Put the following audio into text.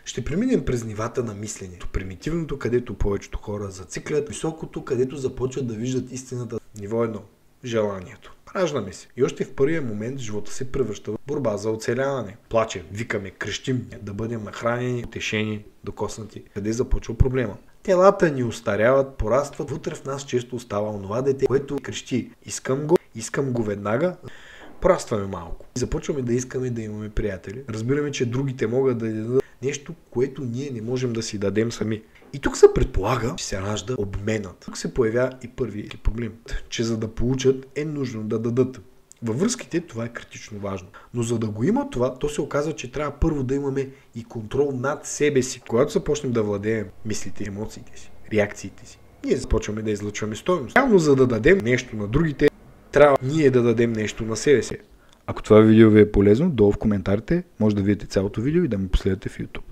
Ще преминем през нивата на мисленето. Примитивното, където повечето хора зациклят, високото, където започват да виждат истината. Ниво 1. Желанието. Раждаме се. И още в първия момент живота се превръща в борба за оцеляване. Плачем, викаме, крещим, да бъдем нахранени, утешени, докоснати. Къде започва проблема? Телата ни устаряват, порастват. Вътре в нас често остава онова дете, което крещи: искам го веднага. Порастваме малко. И започваме да искаме да имаме приятели. Разбираме, че другите могат да дадат нещо, което ние не можем да си дадем сами. И тук се предполага, че се ражда обменът. Тук се появява и първи проблем, че за да получат е нужно да дадат. Във връзките това е критично важно. Но за да го има това, то се оказва, че трябва първо да имаме и контрол над себе си. Когато започнем да владеем мислите, емоциите си, реакциите си, ние започваме да излъчваме стойност. Явно за да дадем нещо на другите, трябва ние да дадем нещо на себе си. Ако това видео ви е полезно, долу в коментарите може да видите цялото видео и да ме последвате в YouTube.